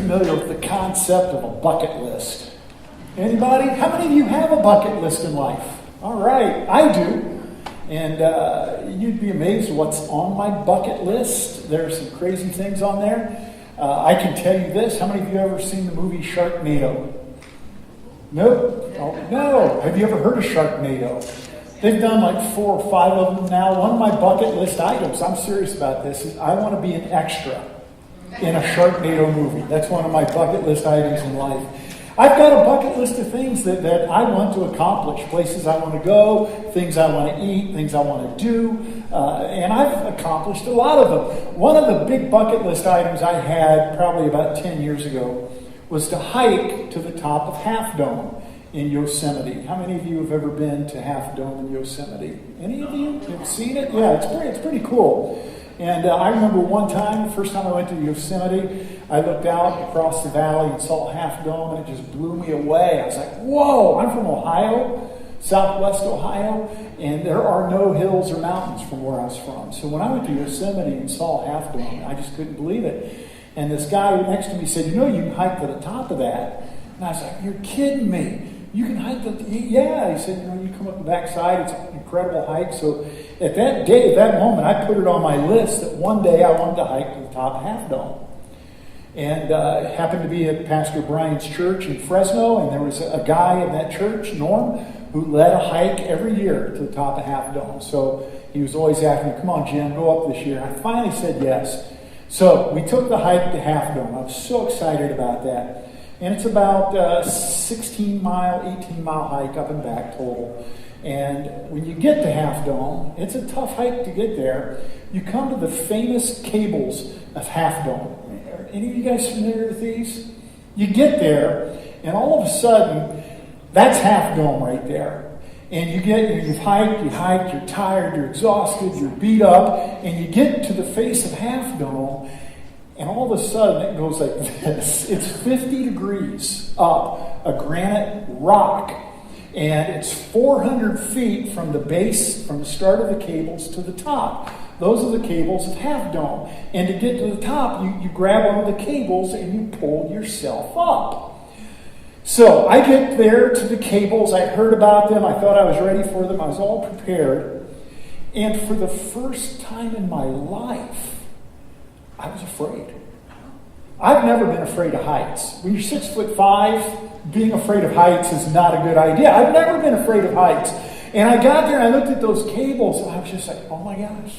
familiar with the concept of a bucket list? Anybody? How many of you have a bucket list in life? All right, I do. And you'd be amazed what's on my bucket list. There are some crazy things on there. I can tell you this. How many of you have ever seen the movie Sharknado? Nope. Oh, no. Have you ever heard of Sharknado? They've done like 4 or 5 of them now. One of my bucket list items, I'm serious about this, is I want to be an extra in a Sharknado movie. That's one of my bucket list items in life. I've got a bucket list of things that I want to accomplish, places I want to go, things I want to eat, things I want to do, and I've accomplished a lot of them. One of the big bucket list items I had probably about 10 years ago was to hike to the top of Half Dome in Yosemite. How many of you have ever been to Half Dome in Yosemite? Any of you have seen it? Yeah, it's pretty cool. And I remember one time, the first time I went to Yosemite, I looked out across the valley and saw Half Dome, and it just blew me away. I was like, whoa, I'm from Ohio, southwest Ohio, and there are no hills or mountains from where I was from. So when I went to Yosemite and saw Half Dome, I just couldn't believe it. And this guy next to me said, you can hike to the top of that. And I was like, you're kidding me. You can hike yeah. He said, you come up the backside. It's an incredible hike. So at that moment, I put it on my list that one day I wanted to hike to the top of Half Dome. And it happened to be at Pastor Brian's church in Fresno, and there was a guy in that church, Norm, who led a hike every year to the top of Half Dome. So he was always asking me, come on, Jim, go up this year. I finally said yes. So we took the hike to Half Dome. I was so excited about that. And it's about a 16-mile, 18-mile hike up and back total. And when you get to Half Dome, it's a tough hike to get there. You come to the famous cables of Half Dome. Are any of you guys familiar with these? You get there, and all of a sudden, that's Half Dome right there. And you've hiked, you're tired, you're exhausted, you're beat up, and you get to the face of Half Dome, and all of a sudden it goes like this. It's 50 degrees up a granite rock, and it's 400 feet from the base, from the start of the cables to the top. Those are the cables of Half Dome. And to get to the top, you grab one of the cables and you pull yourself up. So I get there to the cables. I heard about them. I thought I was ready for them. I was all prepared. And for the first time in my life, I was afraid. I've never been afraid of heights. When you're 6'5", being afraid of heights is not a good idea. I've never been afraid of heights. And I got there and I looked at those cables and I was just like, oh my gosh,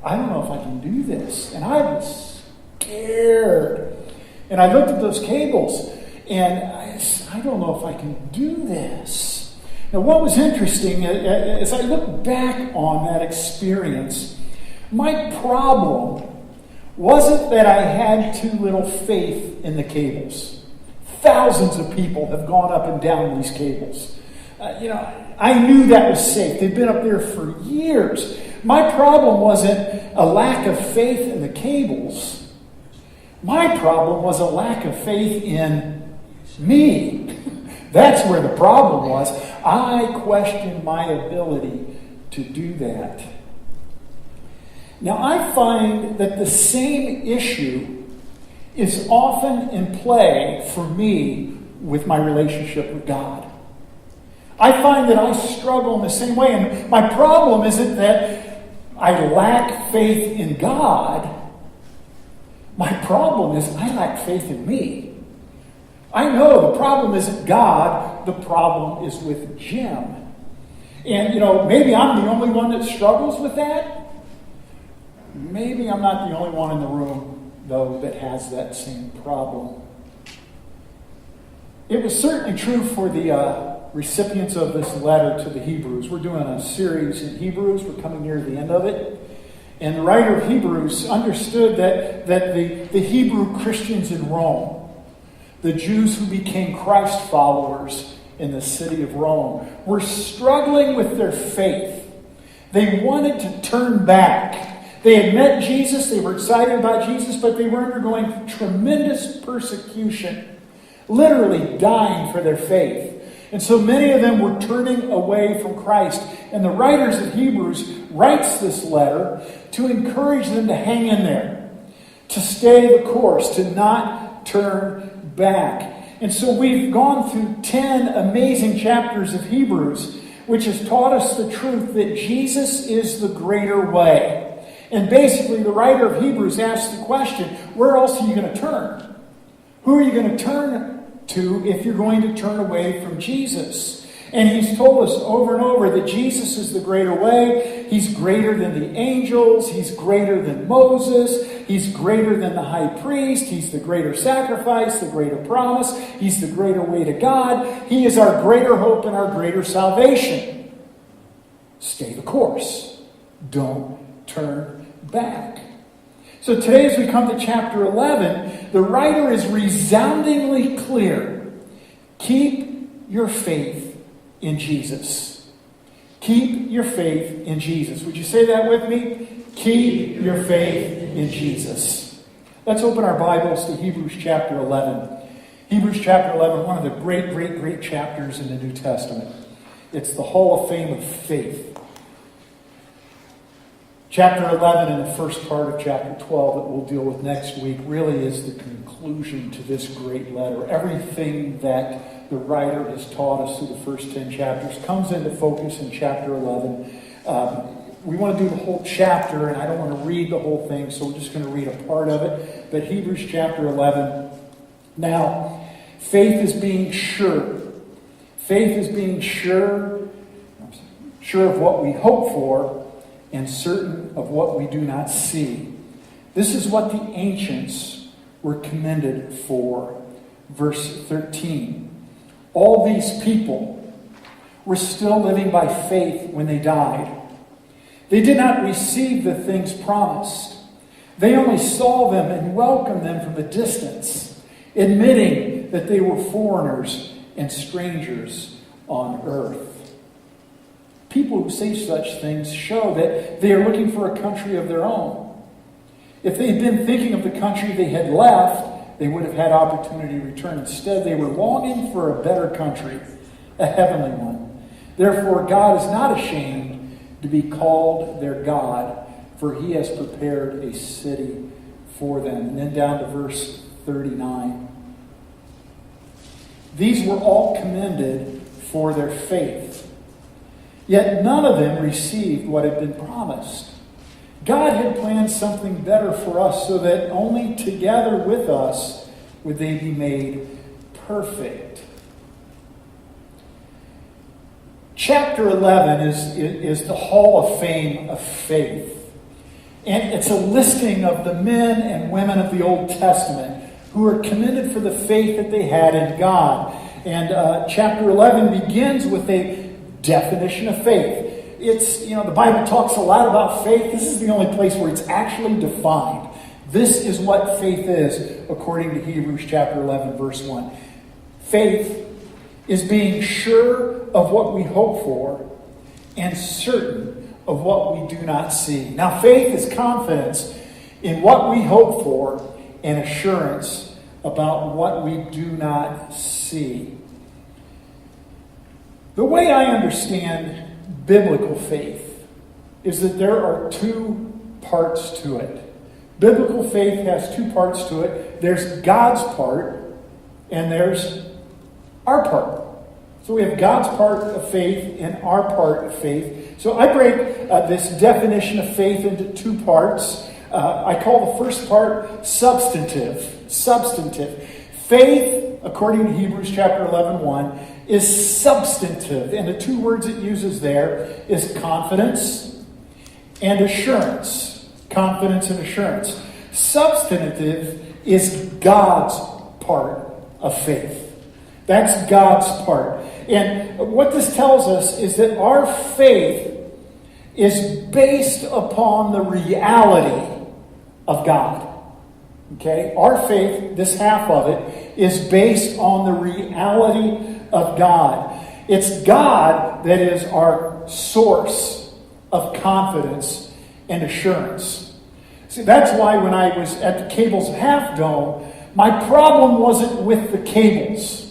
I don't know if I can do this. And I was scared. And I looked at those cables and I don't know if I can do this. Now what was interesting, as I look back on that experience, my problem wasn't that I had too little faith in the cables. Thousands of people have gone up and down these cables. I knew that was safe. They've been up there for years. My problem wasn't a lack of faith in the cables. My problem was a lack of faith in me. That's where the problem was. I questioned my ability to do that. Now, I find that the same issue is often in play for me with my relationship with God. I find that I struggle in the same way. And my problem isn't that I lack faith in God. My problem is I lack faith in me. I know the problem isn't God. The problem is with Jim. And, maybe I'm the only one that struggles with that. Maybe I'm not the only one in the room, though, that has that same problem. It was certainly true for the recipients of this letter to the Hebrews. We're doing a series in Hebrews. We're coming near the end of it. And the writer of Hebrews understood that the Hebrew Christians in Rome, the Jews who became Christ followers in the city of Rome, were struggling with their faith. They wanted to turn back. They had met Jesus, they were excited about Jesus, but they were undergoing tremendous persecution, literally dying for their faith. And so many of them were turning away from Christ. And the writers of Hebrews writes this letter to encourage them to hang in there, to stay the course, to not turn back. And so we've gone through 10 amazing chapters of Hebrews, which has taught us the truth that Jesus is the greater way. And basically, the writer of Hebrews asks the question, where else are you going to turn? Who are you going to turn to if you're going to turn away from Jesus? And he's told us over and over that Jesus is the greater way. He's greater than the angels. He's greater than Moses. He's greater than the high priest. He's the greater sacrifice, the greater promise. He's the greater way to God. He is our greater hope and our greater salvation. Stay the course. Don't turn back. So today, as we come to chapter 11, the writer is resoundingly clear. Keep your faith in Jesus. Keep your faith in Jesus. Would you say that with me? Keep your faith in Jesus. Let's open our Bibles to Hebrews chapter 11. Hebrews chapter 11, one of the great chapters in the New Testament. It's the Hall of Fame of faith. Chapter 11 and the first part of chapter 12 that we'll deal with next week really is the conclusion to this great letter. Everything that the writer has taught us through the first 10 chapters comes into focus in chapter 11. We want to do the whole chapter, and I don't want to read the whole thing, so we're just going to read a part of it. But Hebrews chapter 11. Now, faith is being sure. Faith is being sure of what we hope for, and certain of what we do not see. This is what the ancients were commended for. Verse 13. All these people were still living by faith when they died. They did not receive the things promised. They only saw them and welcomed them from a distance, admitting that they were foreigners and strangers on earth. People who say such things show that they are looking for a country of their own. If they had been thinking of the country they had left, they would have had opportunity to return. Instead, they were longing for a better country, a heavenly one. Therefore, God is not ashamed to be called their God, for he has prepared a city for them. And then down to verse 39. These were all commended for their faith. Yet none of them received what had been promised. God had planned something better for us so that only together with us would they be made perfect. Chapter 11 is the Hall of Fame of faith. And it's a listing of the men and women of the Old Testament who are commended for the faith that they had in God. And chapter 11 begins with a definition of faith. It's, the Bible talks a lot about faith. This is the only place where it's actually defined. This is what faith is, according to Hebrews chapter 11, verse 1. Faith is being sure of what we hope for and certain of what we do not see. Now, faith is confidence in what we hope for and assurance about what we do not see. The way I understand biblical faith is that there are two parts to it. Biblical faith has two parts to it. There's God's part and there's our part. So we have God's part of faith and our part of faith. So I break this definition of faith into two parts. I call the first part substantive. Substantive. Faith, according to Hebrews chapter 11:1, is substantive. And the two words it uses there is confidence and assurance. Confidence and assurance. Substantive is God's part of faith. That's God's part. And what this tells us is that our faith is based upon the reality of God. Okay? Our faith, this half of it, is based on the reality of God. It's God that is our source of confidence and assurance. See, that's why when I was at the Cables Half Dome, my problem wasn't with the cables.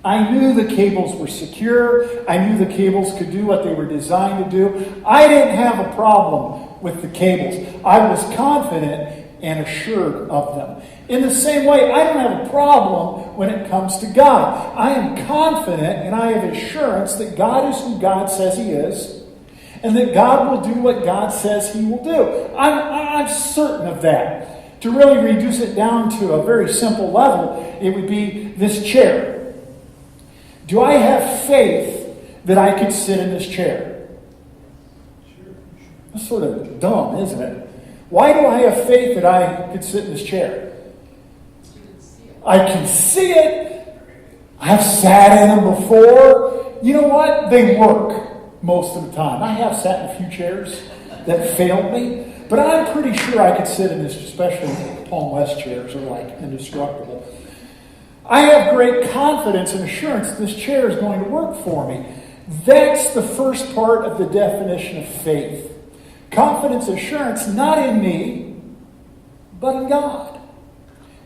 I knew the cables were secure. I knew the cables could do what they were designed to do. I didn't have a problem with the cables. I was confident and assured of them. In the same way, I don't have a problem when it comes to God. I am confident and I have assurance that God is who God says He is, and that God will do what God says He will do. I'm certain of that. To really reduce it down to a very simple level, it would be this chair. Do I have faith that I could sit in this chair? That's sort of dumb, isn't it? Why do I have faith that I could sit in this chair? I can see it. I've sat in them before. You know what? They work most of the time. I have sat in a few chairs that failed me, but I'm pretty sure I could sit in this, especially Palm West chairs are like indestructible. I have great confidence and assurance that this chair is going to work for me. That's the first part of the definition of faith. Confidence, assurance, not in me, but in God.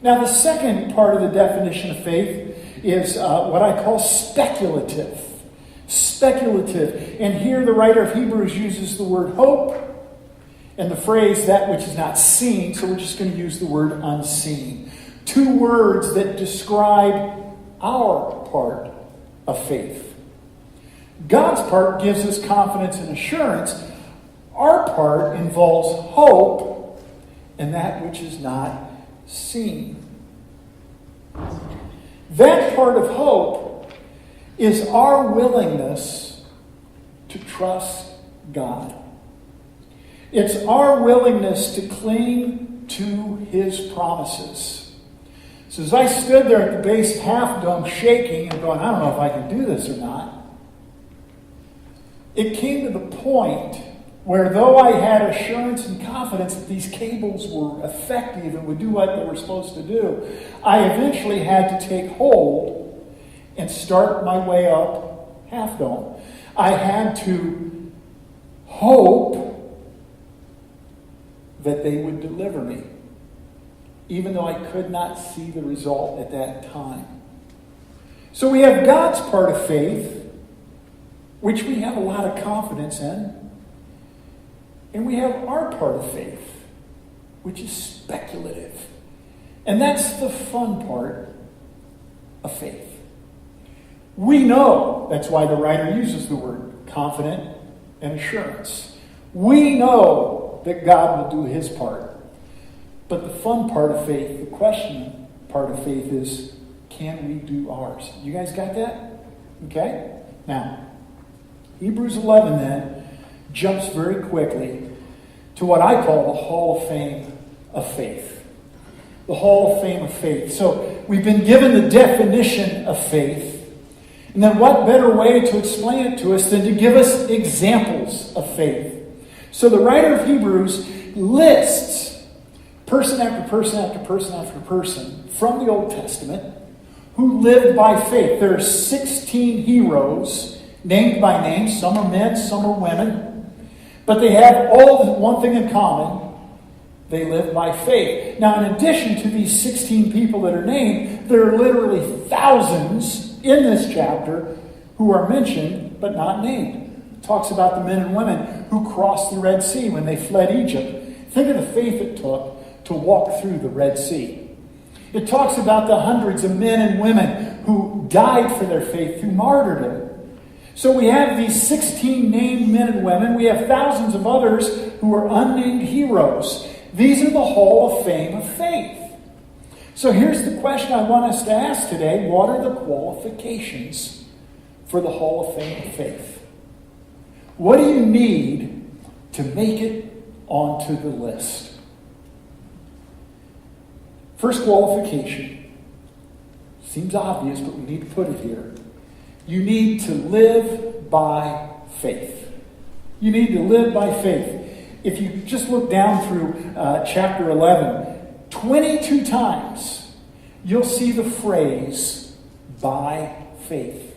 Now, the second part of the definition of faith is what I call speculative. Speculative. And here the writer of Hebrews uses the word hope and the phrase that which is not seen, so we're just going to use the word unseen. Two words that describe our part of faith. God's part gives us confidence and assurance. Our part involves hope and that which is not seen. That part of hope is our willingness to trust God. It's our willingness to cling to His promises. So as I stood there at the base half dome shaking and going, I don't know if I can do this or not, it came to the point where though I had assurance and confidence that these cables were effective and would do what they were supposed to do, I eventually had to take hold and start my way up Half Dome. I had to hope that they would deliver me, even though I could not see the result at that time. So we have God's part of faith, which we have a lot of confidence in. And we have our part of faith, which is speculative. And that's the fun part of faith. We know, that's why the writer uses the word confident and assurance. We know that God will do His part. But the fun part of faith, the question part of faith is, can we do ours? You guys got that? Okay? Now, Hebrews 11 then jumps very quickly to what I call the Hall of Fame of Faith. The Hall of Fame of Faith. So we've been given the definition of faith. And then what better way to explain it to us than to give us examples of faith? So the writer of Hebrews lists person after person after person after person from the Old Testament who lived by faith. There are 16 heroes named by name. Some are men, some are women. But they have all one thing in common. They live by faith. Now, in addition to these 16 people that are named, there are literally thousands in this chapter who are mentioned but not named. It talks about the men and women who crossed the Red Sea when they fled Egypt. Think of the faith it took to walk through the Red Sea. It talks about the hundreds of men and women who died for their faith through martyrdom. So we have these 16 named men and women. We have thousands of others who are unnamed heroes. These are the Hall of Fame of faith. So here's the question I want us to ask today. What are the qualifications for the Hall of Fame of faith? What do you need to make it onto the list? First qualification. Seems obvious, but we need to put it here. You need to live by faith. You need to live by faith. If you just look down through chapter 11, 22 times you'll see the phrase, by faith.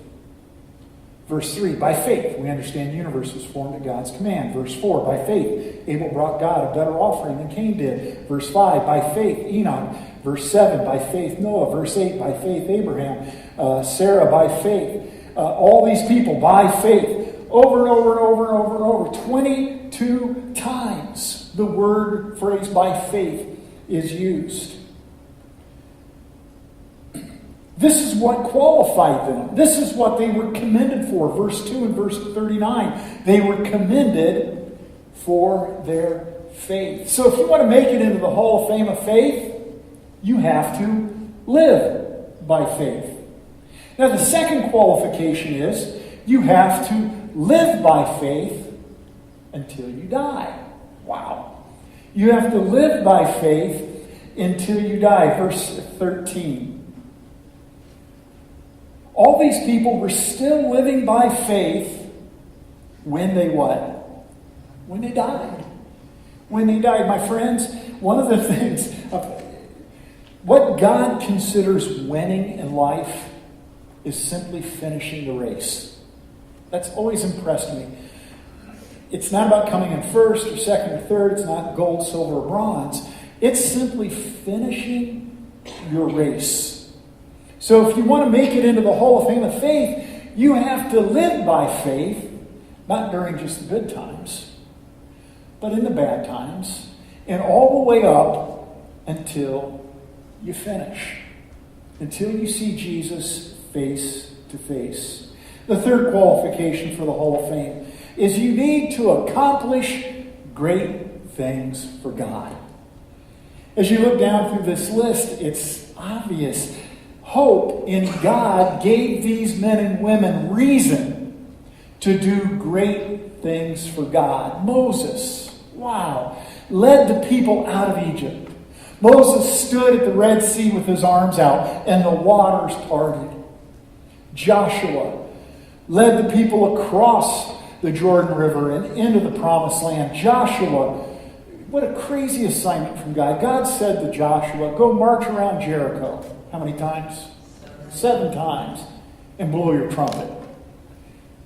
Verse 3, by faith, we understand the universe was formed at God's command. Verse 4, by faith, Abel brought God a better offering than Cain did. Verse 5, by faith, Enoch. Verse 7, by faith, Noah. Verse 8, by faith, Abraham. Sarah, by faith. All these people, by faith. Over and over and over and over and over. 22 times the word phrase by faith is used. This is what qualified them. This is what they were commended for. Verse 2 and verse 39. They were commended for their faith. So if you want to make it into the Hall of Fame of Faith, you have to live by faith. Now the second qualification is you have to live by faith until you die. Wow. You have to live by faith until you die. Verse 13. All these people were still living by faith when they what? When they died. When they died. My friends, one of the things, what God considers winning in life is simply finishing the race. That's always impressed me. It's not about coming in first or second or third. It's not gold, silver, or bronze. It's simply finishing your race. So if you want to make it into the Hall of Fame of Faith, you have to live by faith, not during just the good times, but in the bad times, and all the way up until you finish, until you see Jesus face to face. The third qualification for the Hall of Fame is you need to accomplish great things for God. As you look down through this list, it's obvious. Hope in God gave these men and women reason to do great things for God. Moses, wow, led the people out of Egypt. Moses stood at the Red Sea with his arms out, and the waters parted. Joshua led the people across the Jordan River and into the Promised Land. Joshua, what a crazy assignment from God. God said to Joshua, go march around Jericho. How many times? 7 times. And blow your trumpet.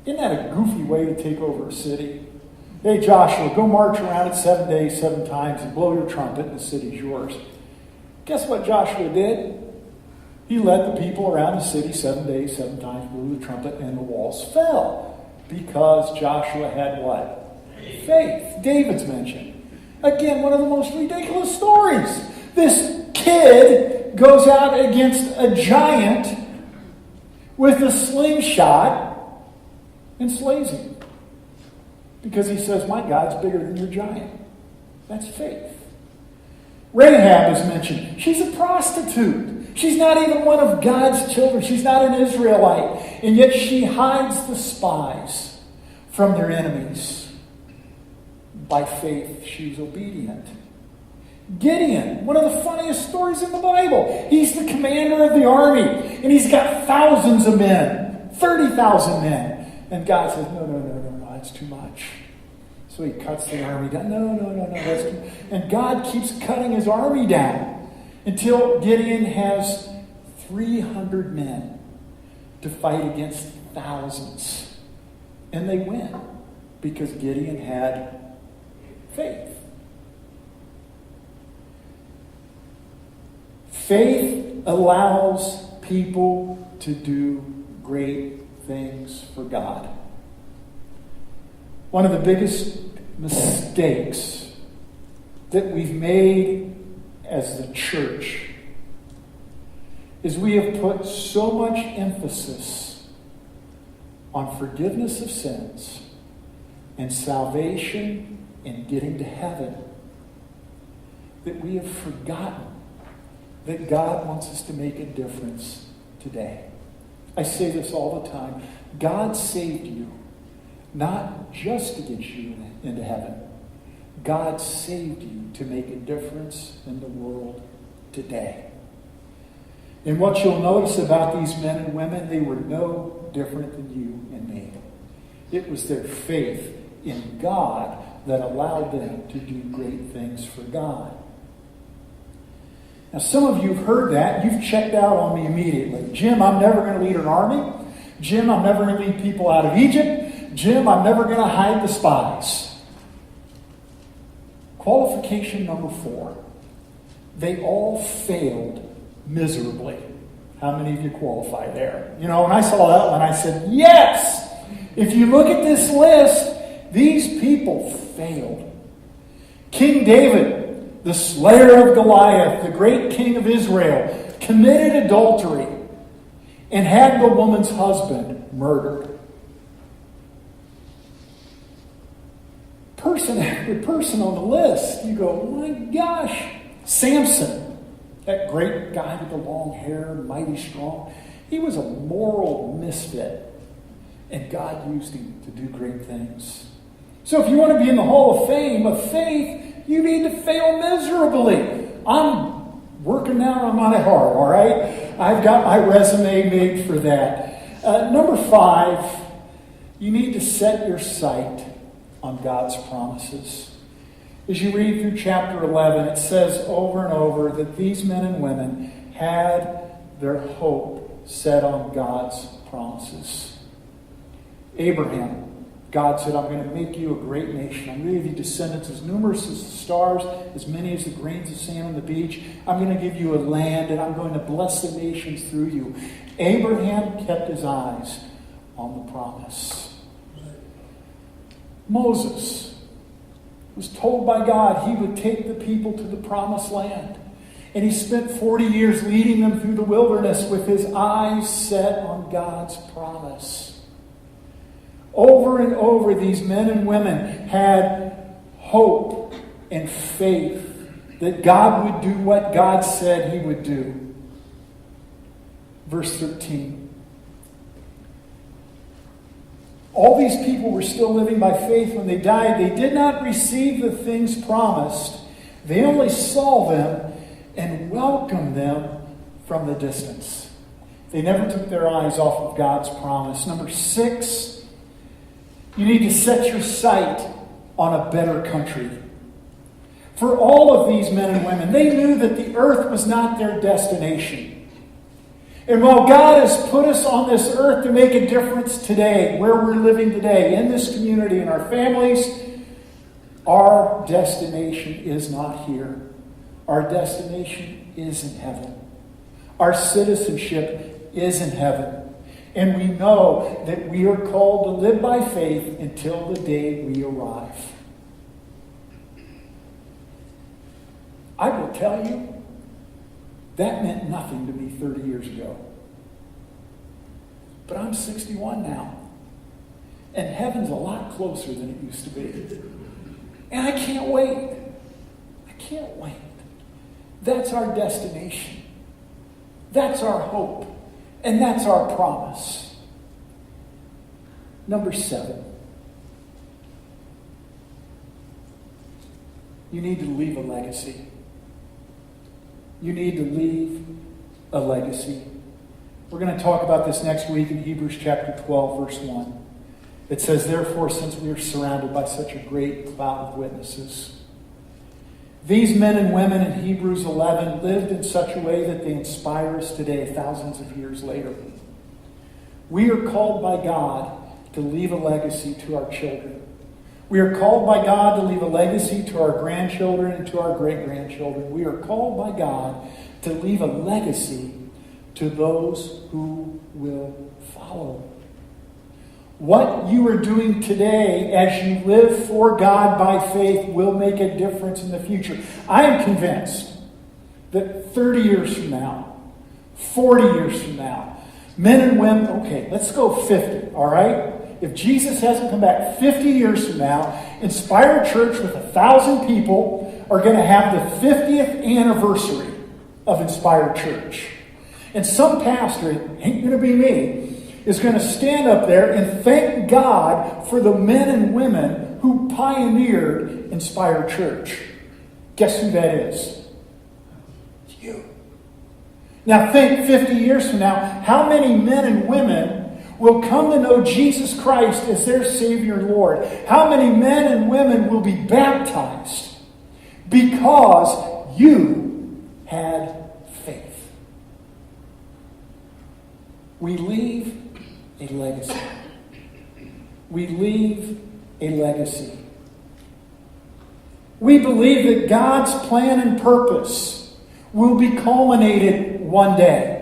Isn't that a goofy way to take over a city? Hey, Joshua, go march around it 7 days, 7 times, and blow your trumpet, and the city's yours. Guess what Joshua did? He led the people around the city 7 days, 7 times, blew the trumpet, and the walls fell. Because Joshua had what? Faith. David's mentioned. Again, one of the most ridiculous stories. This kid goes out against a giant with a slingshot and slays him. Because he says, my God's bigger than your giant. That's faith. Rahab is mentioned. She's a prostitute. She's not even one of God's children. She's not an Israelite. And yet she hides the spies from their enemies. By faith, she's obedient. Gideon, one of the funniest stories in the Bible. He's the commander of the army. And he's got thousands of men. 30,000 men. And God says, no, that's too much. So he cuts the army down. No, that's too much. And God keeps cutting his army down until Gideon has 300 men to fight against thousands. And they win because Gideon had faith. Faith allows people to do great things for God. One of the biggest mistakes that we've made as the church is we have put so much emphasis on forgiveness of sins and salvation and getting to heaven that we have forgotten that God wants us to make a difference today. I say this all the time. God saved you not just to get you into heaven. God saved you to make a difference in the world today. And what you'll notice about these men and women, they were no different than you and me. It was their faith in God that allowed them to do great things for God. Now, some of you have heard that. You've checked out on me immediately. Jim, I'm never going to lead an army. Jim, I'm never going to lead people out of Egypt. Jim, I'm never going to hide the spies. Qualification number 4. They all failed miserably. How many of you qualify there? You know, when I saw that one, I said, yes! If you look at this list, these people failed. King David, the slayer of Goliath, the great king of Israel, committed adultery. and had the woman's husband murdered. Person after person on the list. You go, oh my gosh. Samson, that great guy with the long hair, mighty strong. He was a moral misfit. And God used him to do great things. So if you want to be in the Hall of Fame of faith, you need to fail miserably. I'm working now on my heart, all right? I've got my resume made for that. Number 5, you need to set your sight on God's promises. As you read through chapter 11, it says over and over that these men and women had their hope set on God's promises. Abraham, God said, I'm going to make you a great nation. I'm going to give you descendants as numerous as the stars, as many as the grains of sand on the beach. I'm going to give you a land, and I'm going to bless the nations through you. Abraham kept his eyes on the promise. Moses was told by God he would take the people to the promised land. And he spent 40 years leading them through the wilderness with his eyes set on God's promise. Over and over, these men and women had hope and faith that God would do what God said he would do. Verse 13. All these people were still living by faith when they died. They did not receive the things promised. They only saw them and welcomed them from the distance. They never took their eyes off of God's promise. Number 6, you need to set your sight on a better country. For all of these men and women, they knew that the earth was not their destination. And while God has put us on this earth to make a difference today, where we're living today, in this community, in our families, our destination is not here. Our destination is in heaven. Our citizenship is in heaven. And we know that we are called to live by faith until the day we arrive. I will tell you, that meant nothing to me 30 years ago. But I'm 61 now. And heaven's a lot closer than it used to be. And I can't wait. I can't wait. That's our destination. That's our hope. And that's our promise. Number 7. You need to leave a legacy. You need to leave a legacy. We're going to talk about this next week in Hebrews chapter 12, verse 1. It says, therefore, since we are surrounded by such a great cloud of witnesses, these men and women in Hebrews 11 lived in such a way that they inspire us today, thousands of years later. We are called by God to leave a legacy to our children. We are called by God to leave a legacy to our grandchildren and to our great-grandchildren. We are called by God to leave a legacy to those who will follow. What you are doing today as you live for God by faith will make a difference in the future. I am convinced that 30 years from now, 40 years from now, men and women, okay, let's go 50, all right? If Jesus hasn't come back 50 years from now, Inspired Church with 1,000 people are going to have the 50th anniversary of Inspired Church. And some pastor, it ain't going to be me, is going to stand up there and thank God for the men and women who pioneered Inspired Church. Guess who that is? It's you. Now think 50 years from now, how many men and women will come to know Jesus Christ as their Savior and Lord? How many men and women will be baptized because you had faith? We leave a legacy. We leave a legacy. We believe that God's plan and purpose will be culminated one day.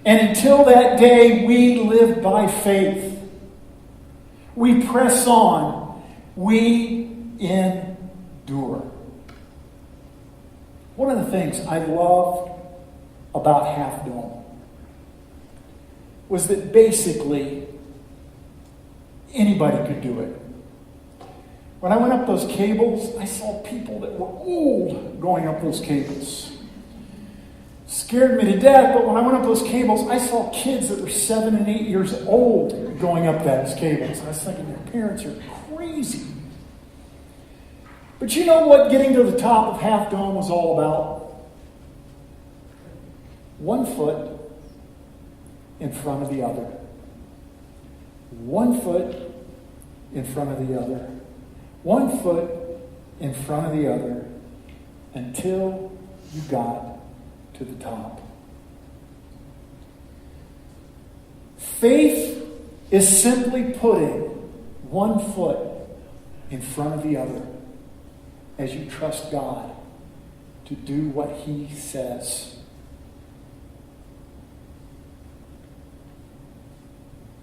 And until that day, we live by faith. We press on. We endure. One of the things I love about Half Dome was that basically anybody could do it. When I went up those cables, I saw people that were old going up those cables. Scared me to death, but when I went up those cables, I saw kids that were 7 and 8 years old going up those cables. I was thinking, their parents are crazy. But you know what getting to the top of Half Dome was all about? 1 foot in front of the other. 1 foot in front of the other. 1 foot in front of the other until you got to the top. Faith is simply putting 1 foot in front of the other as you trust God to do what He says.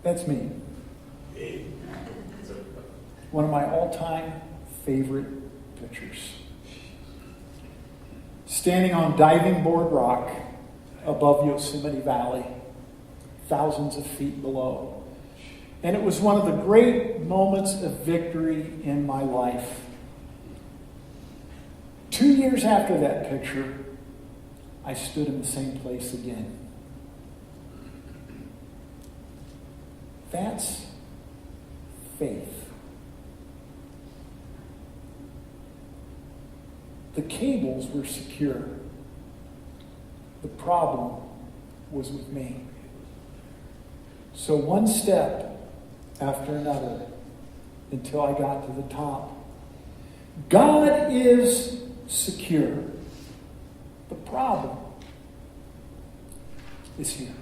That's me. One of my all-time favorite pictures. Standing on Diving Board Rock above Yosemite Valley, thousands of feet below. And it was one of the great moments of victory in my life. 2 years after that picture, I stood in the same place again. That's faith. The cables were secure. The problem was with me. So 1 step after another until I got to the top. God is secure. The problem is here.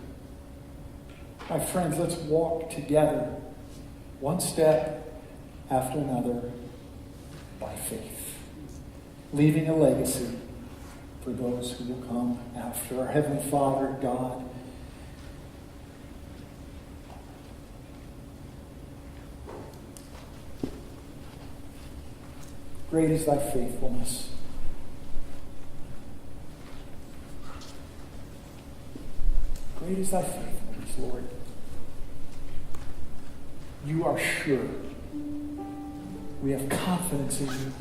My friends, let's walk together 1 step after another by faith, leaving a legacy for those who will come after. Our Heavenly Father, God, great is thy faithfulness. Great is thy faithfulness, Lord. You are sure. We have confidence in you.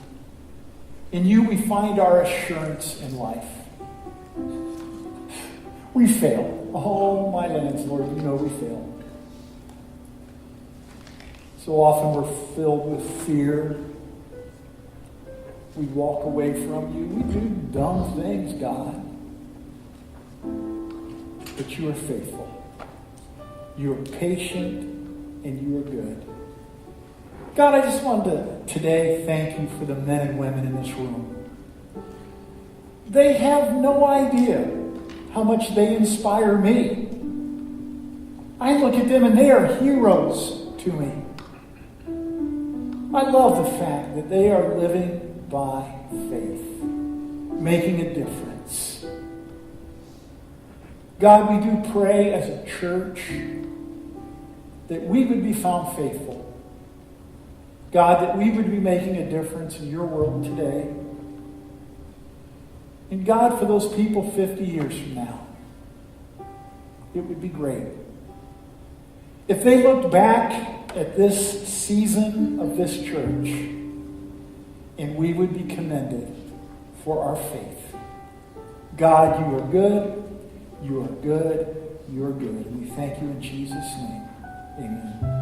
In you we find our assurance in life. We fail. Oh, my lands, Lord, you know we fail. So often we're filled with fear. We walk away from you. We do dumb things, God. But you are faithful. You are patient and you are good. God, I just wanted to today thank you for the men and women in this room. They have no idea how much they inspire me. I look at them and they are heroes to me. I love the fact that they are living by faith, making a difference. God, we do pray as a church that we would be found faithful. God, that we would be making a difference in your world today. And God, for those people 50 years from now, it would be great if they looked back at this season of this church and we would be commended for our faith. God, you are good, you are good, you are good. And we thank you in Jesus' name. Amen.